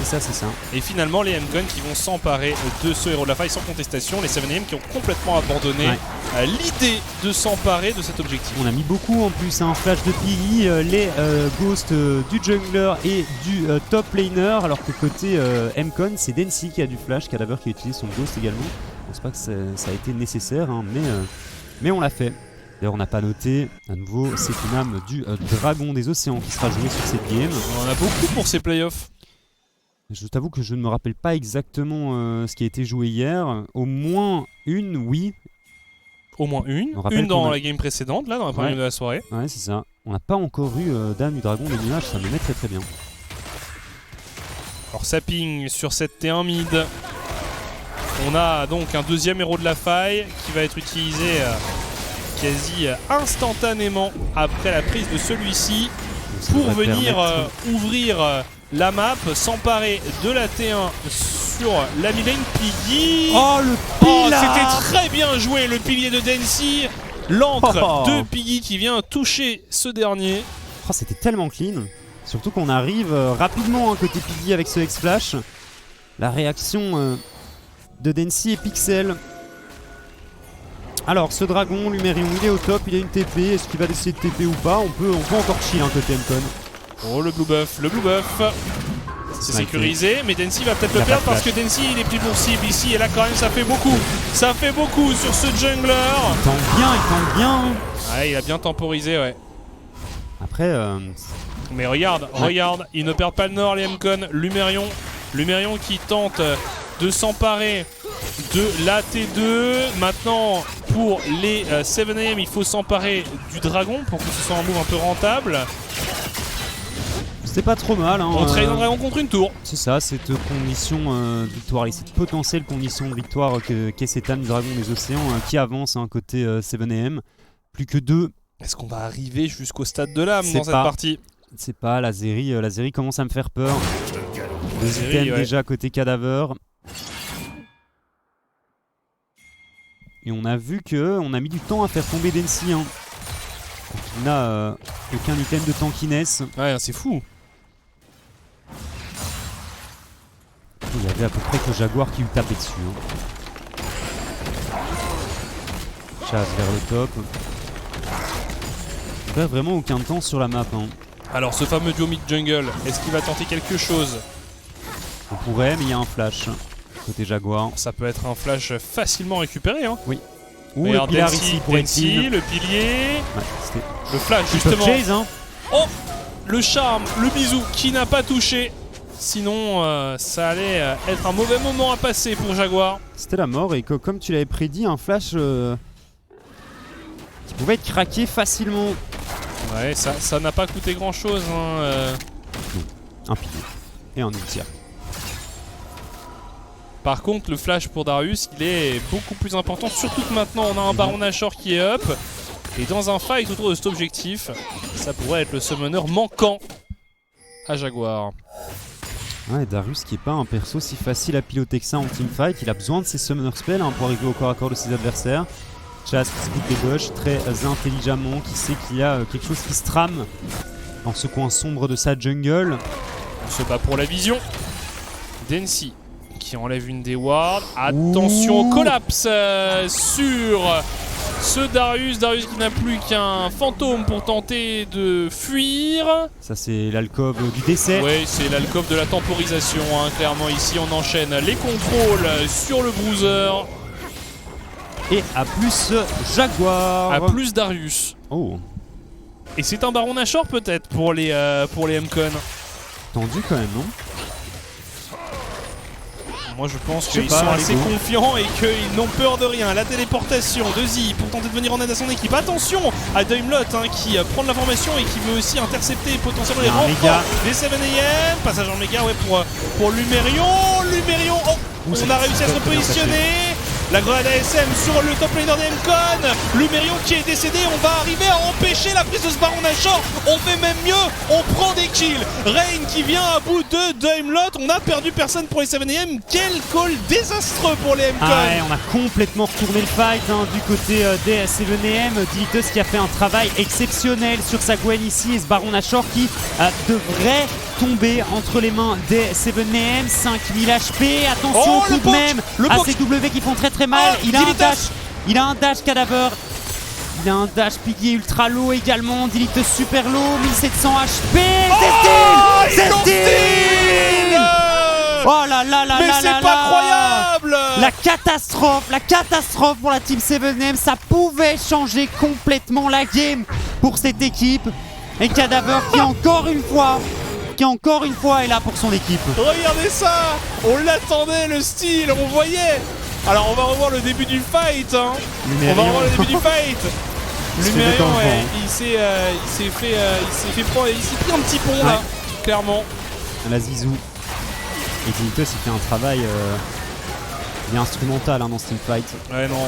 Speaker 2: C'est ça.
Speaker 1: Et finalement les M-Gun qui vont s'emparer de ce héros de la faille sans contestation. Les 7M qui ont complètement abandonné l'idée de s'emparer de cet objectif.
Speaker 2: On a mis beaucoup en plus, un flash de Piggy, les ghosts du jungler et du top laner, alors que côté M-Con c'est Densi qui a du flash, Cadaver qui a utilisé son ghost également. Je pense pas que ça a été nécessaire, hein, mais on l'a fait. D'ailleurs on n'a pas noté, à nouveau c'est une âme du dragon des océans qui sera jouée sur cette game.
Speaker 1: On en a beaucoup pour ces playoffs.
Speaker 2: Je t'avoue que je ne me rappelle pas exactement ce qui a été joué hier. Au moins une, oui.
Speaker 1: Au moins une dans la game précédente, là dans la première game de la soirée.
Speaker 2: Ouais, c'est ça. On n'a pas encore eu Dame du Dragon des nuages, ça me met très très bien.
Speaker 1: Alors sapping sur cette T1 mid. On a donc un deuxième héros de la faille qui va être utilisé quasi instantanément après la prise de celui-ci pour venir ouvrir la map, s'emparer de la T1 sur la mid-lane. Piggy.
Speaker 2: Oh le pilier.
Speaker 1: C'était très bien joué le pilier de Densi. L'encre de Piggy qui vient toucher ce dernier.
Speaker 2: Oh, c'était tellement clean. Surtout qu'on arrive rapidement hein, côté Piggy avec ce X-Flash. La réaction de Densi et Pixel. Alors ce dragon, Lumerion, il est au top, il a une TP. Est-ce qu'il va essayer de TP ou pas? On peut encore chill hein, côté M-Con.
Speaker 1: Oh le blue buff. C'est sécurisé, mais Densi va peut-être le perdre parce que Densi il est pris pour cible ici et là quand même ça fait beaucoup. Ça fait beaucoup sur ce jungler.
Speaker 2: Il tente bien.
Speaker 1: Ouais, il a bien temporisé, ouais.
Speaker 2: Après...
Speaker 1: Mais regarde, ils ne perdent pas le nord les M-Con. Lumerion qui tente de s'emparer de la T2. Maintenant pour les 7AM il faut s'emparer du dragon pour que ce soit un move un peu rentable.
Speaker 2: C'est pas trop mal. Hein,
Speaker 1: on traîne un dragon contre une tour.
Speaker 2: C'est ça, cette condition de victoire et cette potentielle condition de victoire qu'est cette âme du dragon des océans qui avance hein, côté 7AM. Plus que 2.
Speaker 1: Est-ce qu'on va arriver jusqu'au stade de l'âme dans cette partie?
Speaker 2: C'est pas, la série commence à me faire peur. Deux items déjà côté Cadaver. Et on a vu qu'on a mis du temps à faire tomber Densi. Hein. Il n'a aucun item de tankiness.
Speaker 1: Ouais, c'est fou.
Speaker 2: Il y avait à peu près que Jaguar qui lui tapait dessus. Hein. Chasse vers le top. Il n'y a vraiment aucun temps sur la map. Hein.
Speaker 1: Alors ce fameux duo mid-jungle, est-ce qu'il va tenter quelque chose?
Speaker 2: On pourrait, mais il y a un flash côté Jaguar.
Speaker 1: Ça peut être un flash facilement récupéré. Hein.
Speaker 2: Oui. Ou le pilar ici pour
Speaker 1: Densi, le pilier.
Speaker 2: Ouais,
Speaker 1: le flash justement.
Speaker 2: Chase, hein.
Speaker 1: Oh, le charme, le bisou qui n'a pas touché. Sinon, ça allait être un mauvais moment à passer pour Jaguar.
Speaker 2: C'était la mort et comme tu l'avais prédit, un flash qui pouvait être craqué facilement.
Speaker 1: Ouais, ça n'a pas coûté grand chose.
Speaker 2: Un pilier et un ulti.
Speaker 1: Par contre, le flash pour Darius, il est beaucoup plus important. Surtout que maintenant, on a un Baron Nashor qui est up. Et dans un fight autour de cet objectif, ça pourrait être le summoner manquant à Jaguar.
Speaker 2: Ouais, Darius qui est pas un perso si facile à piloter que ça en teamfight. Il a besoin de ses summoner spells pour arriver au corps à corps de ses adversaires. Chas qui split les bush très intelligemment, qui sait qu'il y a quelque chose qui se trame dans ce coin sombre de sa jungle.
Speaker 1: On se bat pour la vision. Densi qui enlève une des wards. Attention au collapse sur ce Darius. Darius qui n'a plus qu'un fantôme pour tenter de fuir.
Speaker 2: Ça c'est l'alcove du décès.
Speaker 1: Oui, c'est l'alcove de la temporisation. Clairement ici on enchaîne les contrôles sur le bruiser.
Speaker 2: Et à plus Jaguar.
Speaker 1: À plus Darius.
Speaker 2: Oh.
Speaker 1: Et c'est un Baron Nashor peut-être pour les MCon.
Speaker 2: Tendu quand même, non?
Speaker 1: Moi je pense qu'ils sont assez confiants et qu'ils n'ont peur de rien. La téléportation de Z pour tenter de venir en aide à son équipe. Attention à Daimlot qui prend de l'information et qui veut aussi intercepter potentiellement les renforts des 7am. Passage en méga pour Lumerion. Lumerion, on a réussi à se repositionner. La grenade ASM sur le top laner des MCon. Lumerion qui est décédé. On va arriver à empêcher la prise de ce Baron Nashor. On fait même mieux. On prend des kills. Rain qui vient à bout de Daimlot. On a perdu personne pour les 7am. Quel call désastreux pour les MCon.
Speaker 2: Ah ouais, on a complètement retourné le fight du côté des 7am. Dilitos qui a fait un travail exceptionnel sur sa Gwen ici. Et ce Baron Nashor qui devrait tomber entre les mains des 7am. 5000 HP. Attention tout de même à ces W qui font très mal. Il a un dash Cadaver. Il a un dash Piggy ultra low également. Dilitos super low. 1700 HP. C'est steal. Oh là là là.
Speaker 1: Mais
Speaker 2: là
Speaker 1: c'est
Speaker 2: là
Speaker 1: pas
Speaker 2: là.
Speaker 1: croyable.
Speaker 2: La catastrophe pour la team 7am. Ça pouvait changer complètement la game pour cette équipe. Et Cadaver qui encore une fois est là pour son équipe.
Speaker 1: Regardez ça. On l'attendait le style. On voyait. Alors on va revoir le début du fight. On va revoir le début du fight. Lumerion, il s'est pris un petit pont là, clairement.
Speaker 2: La Zizou. Et Dilitos il fait un travail il est instrumental dans ce teamfight.
Speaker 1: Ouais non.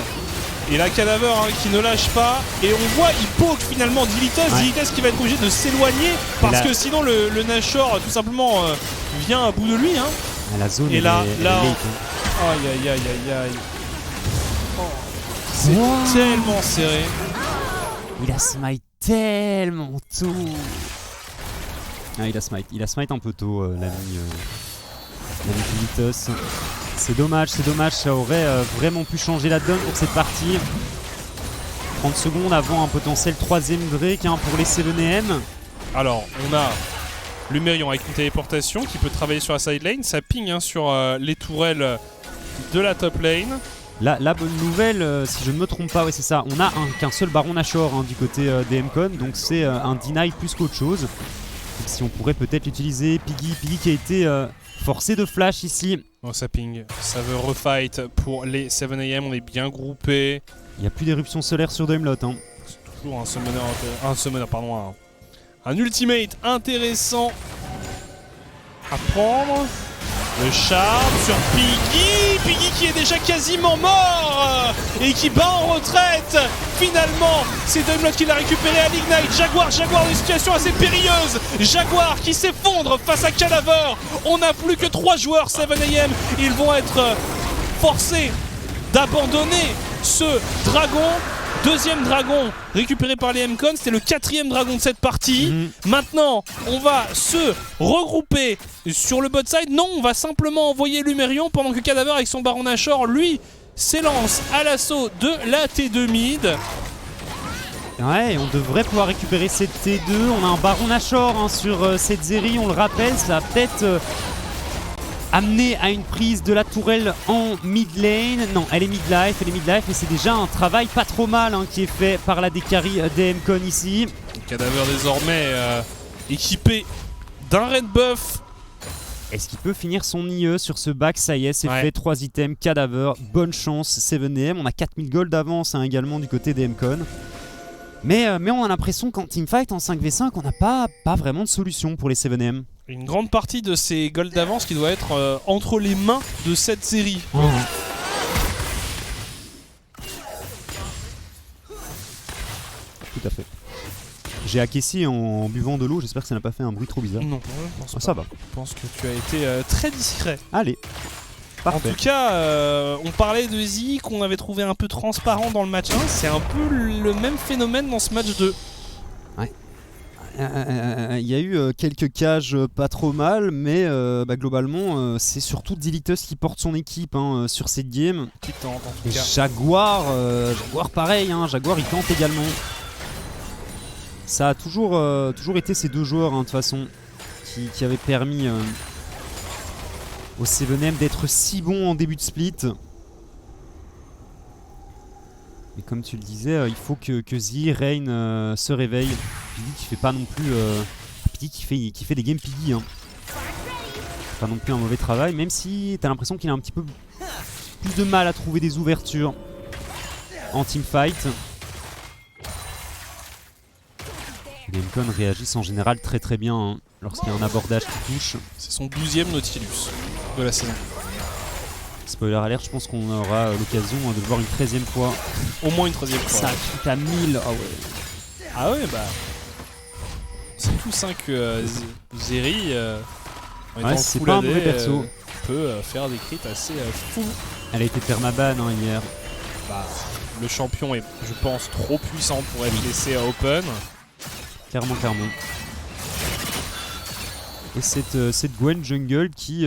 Speaker 1: Et là Cadaver qui ne lâche pas. Et on voit il poke finalement Dilitos. Dilitos qui va être obligé de s'éloigner. Parce que sinon le Nashor tout simplement vient à bout de lui.
Speaker 2: La zone
Speaker 1: et là,
Speaker 2: est late,
Speaker 1: aïe. Oh, c'est tellement serré.
Speaker 2: Il a smite tellement tôt. Il a smite un peu tôt l'ami Dilitos. C'est dommage, ça aurait vraiment pu changer la donne pour cette partie. 30 secondes avant un potentiel 3ème Drake pour les 7am.
Speaker 1: Alors on a Lumerion avec une téléportation qui peut travailler sur la side lane. Ça ping sur les tourelles de la top lane.
Speaker 2: La bonne nouvelle, si je ne me trompe pas, c'est ça, on a qu'un seul Baron Nashor du côté des MCon, donc c'est un deny plus qu'autre chose. Donc, si on pourrait peut-être l'utiliser, Piggy qui a été forcé de flash ici.
Speaker 1: Oh ça ping, ça veut refight pour les 7am, on est bien groupés.
Speaker 2: Il n'y a plus d'éruption solaire sur Daimlot.
Speaker 1: C'est toujours un ultimate intéressant à prendre. Le charme sur Piggy qui est déjà quasiment mort et qui bat en retraite. Finalement, c'est Daimlot qui l'a récupéré à l'Ignite. Jaguar, une situation assez périlleuse. Jaguar qui s'effondre face à Cadaver. On n'a plus que 3 joueurs 7am. Ils vont être forcés d'abandonner ce dragon. 2ème dragon récupéré par les MCon, c'était le 4ème dragon de cette partie. Maintenant, on va se regrouper sur le bot side. Non, on va simplement envoyer Lumerion pendant que Cadaver avec son Baron Nashor, lui, s'élance à l'assaut de la T2 mid.
Speaker 2: Ouais, on devrait pouvoir récupérer cette T2. On a un Baron Nashor sur cette Zeri, on le rappelle, ça va peut-être amener à une prise de la tourelle en mid lane. Non, elle est mid life et c'est déjà un travail pas trop mal qui est fait par la Dekari des MCon ici.
Speaker 1: Cadaver désormais équipé d'un red buff.
Speaker 2: Est-ce qu'il peut finir son IE sur ce back? Ça y est, c'est fait, 3 items, Cadaver, bonne chance 7am. On a 4000 gold d'avance également du côté des MCon. Mais on a l'impression qu'en teamfight, en 5v5, on n'a pas vraiment de solution pour les 7M.
Speaker 1: Une grande partie de ces golds d'avance qui doit être entre les mains de cette série.
Speaker 2: Oh. Tout à fait. J'ai acquiescé en buvant de l'eau, j'espère que ça n'a pas fait un bruit trop bizarre.
Speaker 1: Non, je pense pas.
Speaker 2: Ça va.
Speaker 1: Je pense que tu as été très discret.
Speaker 2: Allez. Parfait.
Speaker 1: En tout cas, on parlait de Zi qu'on avait trouvé un peu transparent dans le match 1. C'est un peu le même phénomène dans ce match 2.
Speaker 2: Il y a eu quelques cages pas trop mal, mais globalement, c'est surtout Dilitus qui porte son équipe sur cette game.
Speaker 1: Qui tente en tout
Speaker 2: Et
Speaker 1: cas.
Speaker 2: Jaguar pareil, Jaguar il tente également. Ça a toujours été ces deux joueurs de toute façon qui avaient permis au 7M d'être si bon en début de split. Mais comme tu le disais, il faut que Zi, Rain se réveille. Piggy qui fait pas non plus... Piggy qui fait des games Piggy. Pas non plus un mauvais travail, même si t'as l'impression qu'il a un petit peu plus de mal à trouver des ouvertures en teamfight. Les Mcon réagissent en général très bien lorsqu'il y a un abordage qui touche.
Speaker 1: C'est son 12e Nautilus de la saison.
Speaker 2: Spoiler alert, je pense qu'on aura l'occasion de le voir une 13e fois.
Speaker 1: Au moins une 13e fois.
Speaker 2: Ça coûte à 1000. Ah ouais.
Speaker 1: Ah ouais, bah. C'est tout ça que Zeri, en étant
Speaker 2: c'est
Speaker 1: full
Speaker 2: pas un
Speaker 1: AD,
Speaker 2: mauvais perso.
Speaker 1: peut faire des crits assez fous.
Speaker 2: Elle a été permaban hier.
Speaker 1: Bah, le champion est, je pense, trop puissant pour être laissé à open.
Speaker 2: Clairement. Et cette Gwen jungle qui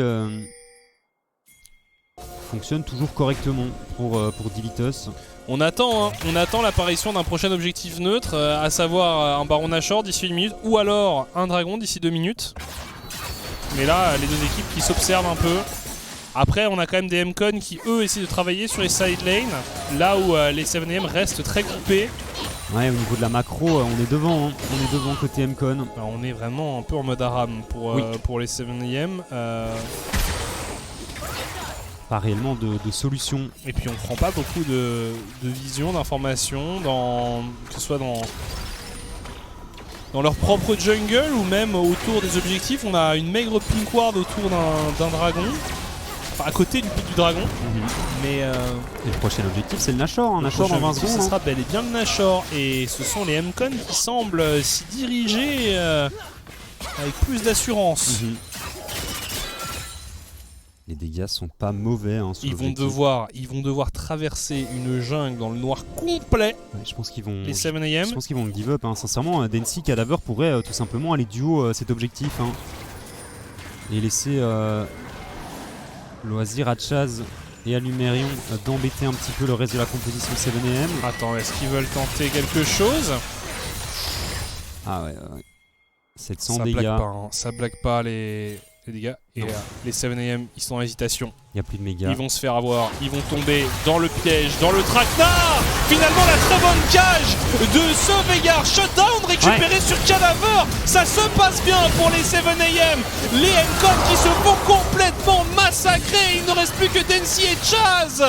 Speaker 2: fonctionne toujours correctement pour Dilitus.
Speaker 1: On attend l'apparition d'un prochain objectif neutre, à savoir un Baron Nashor d'ici 1 minute, ou alors un Dragon d'ici 2 minutes. Mais là, les deux équipes qui s'observent un peu. Après, on a quand même des Mcon qui, eux, essaient de travailler sur les side lanes, là où les 7M restent très groupés.
Speaker 2: Ouais, au niveau de la macro, on est devant. On est devant côté Mcon.
Speaker 1: Alors, on est vraiment un peu en mode Aram pour les 7M.
Speaker 2: Pas réellement de solution.
Speaker 1: Et puis on prend pas beaucoup de vision, d'informations, que ce soit dans leur propre jungle ou même autour des objectifs. On a une maigre pink ward autour d'un dragon, enfin à côté du pic du dragon. Mais
Speaker 2: Et le prochain objectif, c'est le Nashor. Nashor dans 20 secondes.
Speaker 1: ce sera bel et bien le Nashor. Et ce sont les Mcon qui semblent s'y diriger avec plus d'assurance.
Speaker 2: Les dégâts sont pas mauvais.
Speaker 1: Ils vont devoir traverser une jungle dans le noir complet.
Speaker 2: Ouais, je pense qu'ils vont.
Speaker 1: Les 7am.
Speaker 2: Je pense qu'ils vont le give up. Sincèrement, Densi Cadaver pourrait tout simplement aller duo cet objectif et laisser loisir à Chaz et à Lumerion d'embêter un petit peu le reste de la composition 7am.
Speaker 1: Attends, est-ce qu'ils veulent tenter quelque chose?
Speaker 2: Ah ouais. 700
Speaker 1: ça
Speaker 2: dégâts.
Speaker 1: Blague pas, ça blague pas les dégâts. Et les 7am, ils sont en hésitation.
Speaker 2: Il n'y a plus de méga.
Speaker 1: Ils vont se faire avoir, ils vont tomber dans le piège, dans le traquenard. Finalement, la très bonne cage de Sauvegarde. Shutdown récupéré sur Cadaver. Ça se passe bien pour les 7am. Les Mcon qui se font complètement massacrer. Il ne reste plus que Densi et Chaz.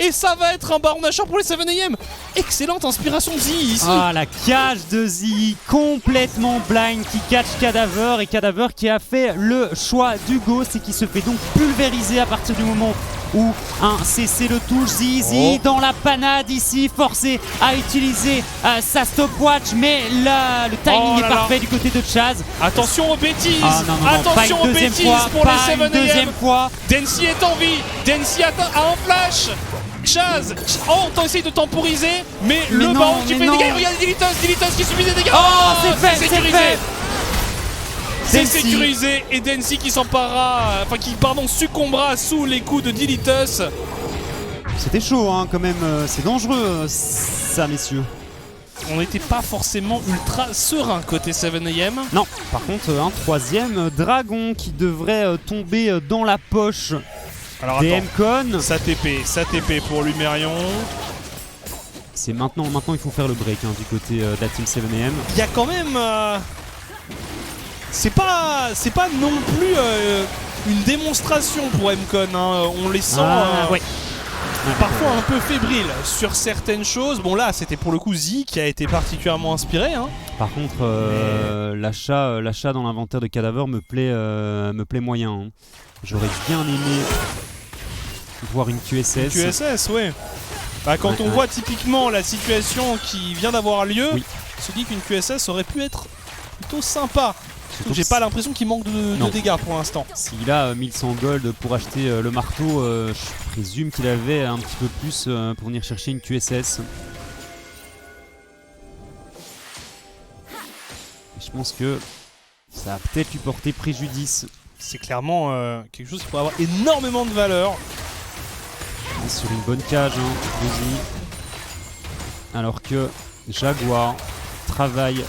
Speaker 1: Et ça va être un Baron Nashor pour les 7am. Excellente inspiration de Zi ici.
Speaker 2: Ah, la cage de Zi complètement blind qui catch Cadaver. Et Cadaver qui a fait le choix du ghost et qui se fait donc pulvériser à partir du moment où un CC le touche. Zi dans la panade ici, forcé à utiliser sa stopwatch. Mais là, le timing est parfait du côté de Chaz.
Speaker 1: Attention aux bêtises.
Speaker 2: Attention
Speaker 1: aux bêtises pour les 7am.
Speaker 2: Deuxième fois.
Speaker 1: Densi est en vie. Densi a un flash. Chaz, on essaye de temporiser, mais le baron qui fait des dégâts. Regardez Dilitus qui subit des dégâts.
Speaker 2: C'est sécurisé.
Speaker 1: C'est sécurisé et Densi qui s'emparera, succombera sous les coups de Dilitus.
Speaker 2: C'était chaud quand même, c'est dangereux ça messieurs.
Speaker 1: On n'était pas forcément ultra serein côté 7am.
Speaker 2: Non, par contre un troisième dragon qui devrait tomber dans la poche.
Speaker 1: Alors
Speaker 2: des Mcon.
Speaker 1: Ça TP pour Lumerion.
Speaker 2: C'est maintenant il faut faire le break du côté de la team 7am.
Speaker 1: Il y a quand même... C'est pas non plus une démonstration pour Mcon. On les sent...
Speaker 2: Ouais.
Speaker 1: parfois un peu fébrile sur certaines choses. Bon là, c'était pour le coup Z qui a été particulièrement inspiré. Hein.
Speaker 2: Par contre, l'achat dans l'inventaire de Cadaver me plaît moyen. Hein. J'aurais bien aimé voir une QSS.
Speaker 1: Une QSS, ouais. Bah, quand on voit typiquement la situation qui vient d'avoir lieu, on se dit qu'une QSS aurait pu être plutôt sympa. Surtout que j'ai pas l'impression qu'il manque de dégâts pour l'instant.
Speaker 2: S'il a 1100 gold pour acheter le marteau, je présume qu'il avait un petit peu plus pour venir chercher une QSS. Et je pense que ça va peut-être lui porter préjudice.
Speaker 1: C'est clairement quelque chose qui pourrait avoir énormément de valeur.
Speaker 2: On est sur une bonne cage, hein, Rosie. Alors que Jaguar travaille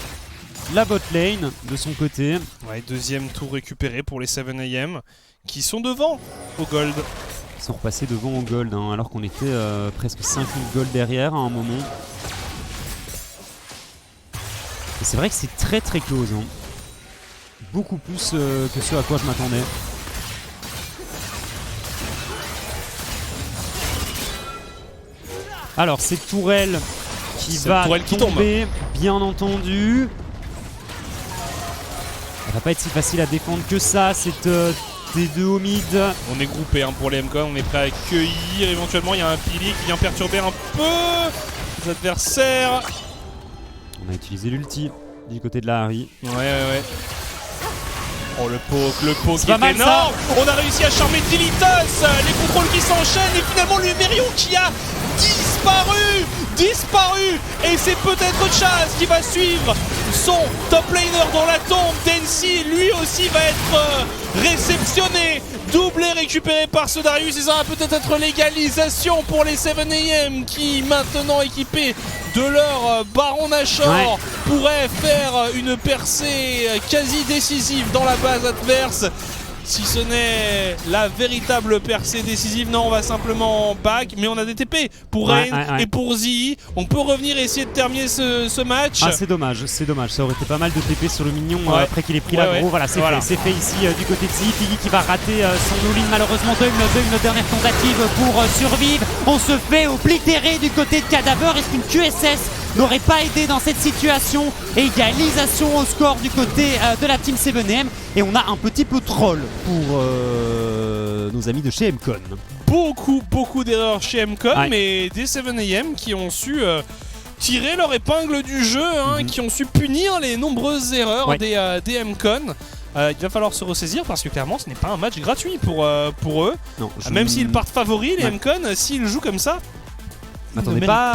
Speaker 2: la bot lane de son côté.
Speaker 1: Ouais, deuxième tour récupéré pour les 7am qui sont devant au gold.
Speaker 2: Ils sont repassés devant au gold, hein, alors qu'on était presque 5000 gold derrière à un moment. Et c'est vrai que c'est très très close. Hein. Beaucoup plus que ce à quoi je m'attendais. Alors c'est Tourelle qui va tomber, bien entendu. Elle va pas être si facile à défendre que ça, cette T2 au mid.
Speaker 1: On est groupé hein, pour les MCON, on est prêt à accueillir. Éventuellement il y a un pilier qui vient perturber un peu les adversaires.
Speaker 2: On a utilisé l'ulti du côté de la Harry.
Speaker 1: Ouais. Oh le poke qui est
Speaker 2: énorme
Speaker 1: ça. On a réussi à charmer Dilitos. Les contrôles qui s'enchaînent et finalement Lumerion qui a disparu. Et c'est peut-être Chaz qui va suivre son top laner dans la tombe. Densi lui aussi va être réceptionné, doublé, récupéré par ce Darius. Et ça va peut-être être l'égalisation pour les 7am qui maintenant équipés de leur Baron Nashor pourraient faire une percée quasi décisive dans la base adverse. Si ce n'est la véritable percée décisive, non, on va simplement back, mais on a des TP pour Rain et pour Zii. On peut revenir et essayer de terminer ce match.
Speaker 2: Ah, c'est dommage. Ça aurait été pas mal de TP sur le mignon après qu'il ait pris l'aggro. Voilà, c'est fait ici du côté de Zii. Piggy qui va rater son all-in, malheureusement. Une dernière tentative pour survivre. On se fait oblitérer du côté de Cadaver. Est-ce qu'une QSS n'aurait pas aidé dans cette situation? Égalisation au score du côté de la team 7am. Et on a un petit peu troll pour nos amis de chez MCON.
Speaker 1: Beaucoup d'erreurs chez MCON, mais des 7am qui ont su tirer leur épingle du jeu, qui ont su punir les nombreuses erreurs des MCON. Il va falloir se ressaisir parce que clairement ce n'est pas un match gratuit pour eux. Non, même s'ils partent favoris, les MCON, s'ils jouent comme ça,
Speaker 2: je m'attendais pas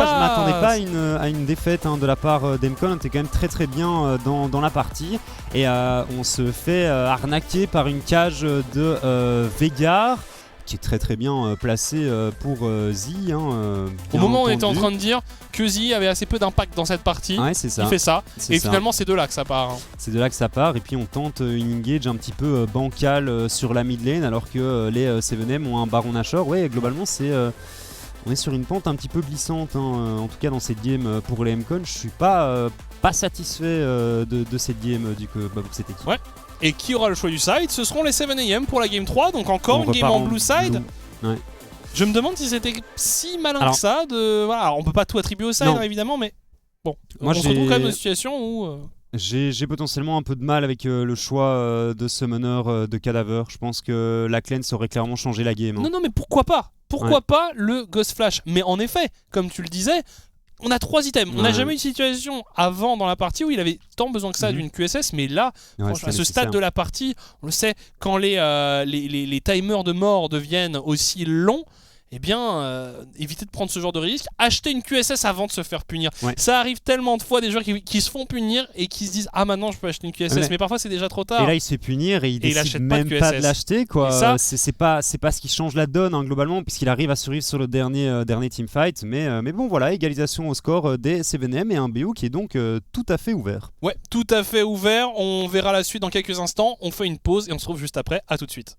Speaker 2: à une défaite de la part d'Emcon. On était quand même très bien dans la partie. Et on se fait arnaquer par une cage de Veigar qui est très bien placé pour Zii.
Speaker 1: Au moment où on était en train de dire que Zii avait assez peu d'impact dans cette partie,
Speaker 2: c'est ça.
Speaker 1: Il fait ça. Et finalement c'est de là que ça part.
Speaker 2: C'est de là que ça part. Et puis on tente une engage un petit peu bancale sur la mid lane alors que les 7M ont un Baron Nashor. Ouais, globalement on est sur une pente un petit peu glissante, en tout cas dans cette game pour les MCON. Je suis pas satisfait de cette game pour cette équipe.
Speaker 1: Ouais. Et qui aura le choix du side? Ce seront les 7am pour la game 3, donc encore une game en blue side.
Speaker 2: Ouais.
Speaker 1: Je me demande si c'était si malin que ça. Alors, on peut pas tout attribuer au side évidemment, mais bon, moi, on se retrouve quand même dans une situation où...
Speaker 2: J'ai potentiellement un peu de mal avec le choix de summoner de Cadaver. Je pense que la cleanse aurait clairement changé la game.
Speaker 1: Non, mais pourquoi pas? Pourquoi pas le Ghost Flash? Mais en effet, comme tu le disais, on a 3 items. On n'a jamais eu de situation avant dans la partie où il avait tant besoin que ça d'une QSS, mais là, à ce stade de la partie, on le sait, quand les timers de mort deviennent aussi longs, eh bien, éviter de prendre ce genre de risque, acheter une QSS avant de se faire punir. Ça arrive tellement de fois des joueurs qui se font punir et qui se disent ah maintenant je peux acheter une QSS, mais parfois c'est déjà trop tard.
Speaker 2: Et là il se fait punir et il décide même pas de l'acheter quoi. C'est pas ce qui change la donne globalement puisqu'il arrive à survivre sur le dernier teamfight. Mais bon voilà, égalisation au score des 7M et un BO qui est donc tout à fait ouvert.
Speaker 1: Ouais, tout à fait ouvert. On verra la suite dans quelques instants. On fait une pause et on se retrouve juste après. À tout de suite.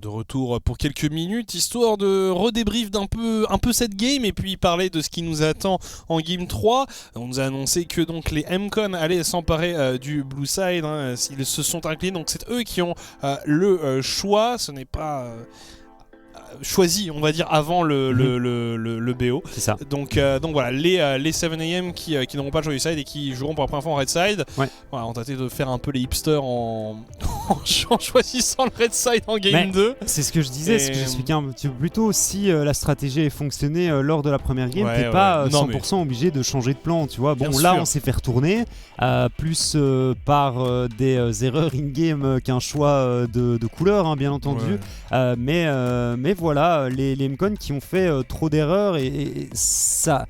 Speaker 1: De retour pour quelques minutes, histoire de redébrief un peu cette game et puis parler de ce qui nous attend en game 3. On nous a annoncé que donc les MCon allaient s'emparer du Blue Side, hein, s'ils se sont inclinés, donc c'est eux qui ont le choix, ce n'est pas... choisi, on va dire, avant le BO.
Speaker 2: C'est ça.
Speaker 1: Donc voilà, les 7am qui n'auront pas le choix du side et qui joueront pour la première fois en red side.
Speaker 2: Ouais.
Speaker 1: Voilà, on tenté de faire un peu les hipsters en choisissant le red side en game
Speaker 2: Mais
Speaker 1: 2.
Speaker 2: C'est ce que je disais, ce que j'expliquais un petit peu plus tôt. Si la stratégie a fonctionné lors de la première game, t'es pas 100% obligé de changer de plan, tu vois. Bon,
Speaker 1: Bien
Speaker 2: là,
Speaker 1: sûr.
Speaker 2: on s'est fait retourner, plus par des erreurs in-game qu'un choix de couleur, hein, bien entendu.
Speaker 1: Ouais.
Speaker 2: Mais voilà, les MCon qui ont fait trop d'erreurs et ça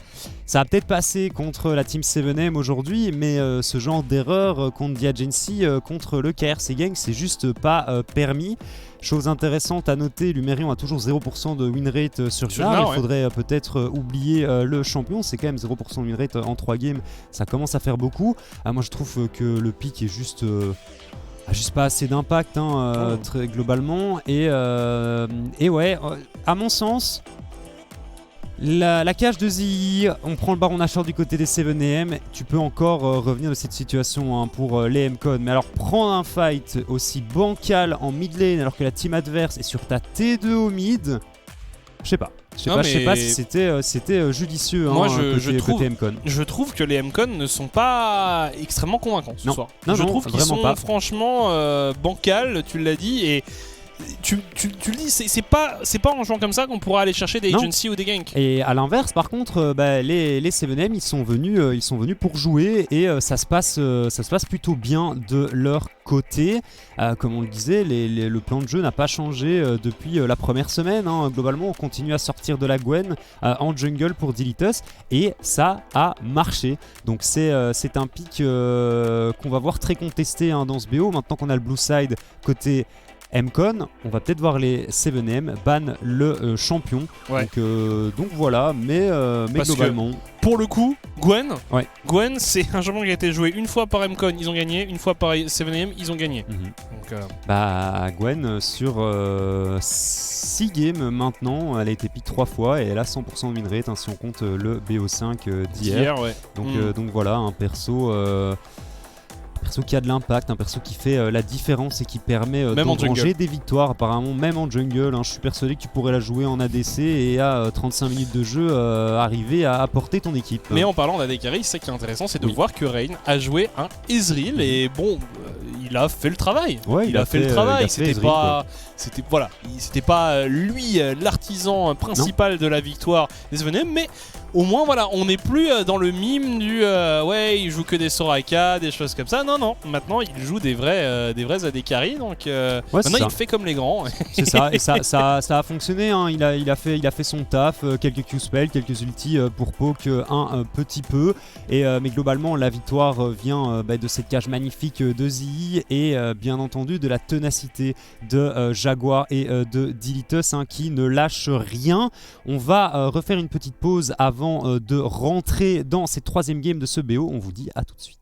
Speaker 2: a peut-être passé contre la Team 7M aujourd'hui, mais ce genre d'erreur contre The Agency, contre le KRC Gang, c'est juste pas permis. Chose intéressante à noter, Lumerion a toujours 0% de win rate sur Gnar. Il faudrait peut-être oublier le champion. C'est quand même 0% de win rate en 3 games. Ça commence à faire beaucoup. Moi je trouve que le pick est juste pas assez d'impact très globalement. Et ouais, à mon sens, la cage de ZI, on prend le Baron Nashor du côté des 7am, tu peux encore revenir de cette situation pour les MCon, mais alors prendre un fight aussi bancal en mid lane alors que la team adverse est sur ta T2 au mid, je sais pas si c'était judicieux.
Speaker 1: Moi,
Speaker 2: côté MCon.
Speaker 1: Je trouve que les MCon ne sont pas extrêmement convaincants ce soir. Je trouve qu'ils sont franchement bancals, tu l'as dit, et tu le dis, c'est pas en jouant comme ça qu'on pourra aller chercher des agencies ou des ganks.
Speaker 2: Et à l'inverse, par contre, les 7M ils sont venus pour jouer et ça se passe plutôt bien de leur côté. Comme on le disait, le plan de jeu n'a pas changé depuis la première semaine. Globalement, on continue à sortir de la Gwen en jungle pour Dilitus et ça a marché. Donc c'est un pick qu'on va voir très contesté dans ce BO. Maintenant qu'on a le blue side côté MCon, on va peut-être voir les 7M ban le champion.
Speaker 1: Ouais.
Speaker 2: Donc voilà, mais globalement.
Speaker 1: Pour le coup, Gwen, c'est un champion qui a été joué une fois par MCon, ils ont gagné, une fois par 7M, ils ont gagné. Donc,
Speaker 2: Gwen sur 6 games maintenant, elle a été pick 3 fois et elle a 100% de win rate si on compte le BO5 d'hier. Donc voilà, un perso qui a de l'impact, un perso qui fait la différence et qui permet d'engranger des victoires apparemment, même en jungle. Je suis persuadé que tu pourrais la jouer en ADC et à 35 minutes de jeu arriver à apporter ton équipe.
Speaker 1: Mais en parlant d'AD carry, ce qui est intéressant, c'est de voir que Rain a joué un Ezreal et bon, il a fait le travail. Il a fait le travail. C'était pas lui l'artisan principal de la victoire des Venom, mais au moins voilà, on n'est plus dans le mime du il joue que des Soraka, des choses comme ça. Non, maintenant il joue des vrais AD carry, donc maintenant il fait comme les grands.
Speaker 2: C'est ça, et ça a fonctionné. Il a fait son taf, quelques Q-spells, quelques ultis pour poke un petit peu, mais globalement la victoire vient de cette cage magnifique de ZI et bien entendu de la ténacité de Jaguar et de Dilitus qui ne lâche rien. On va refaire une petite pause avant de rentrer dans cette troisième game de ce BO. On vous dit à tout de suite.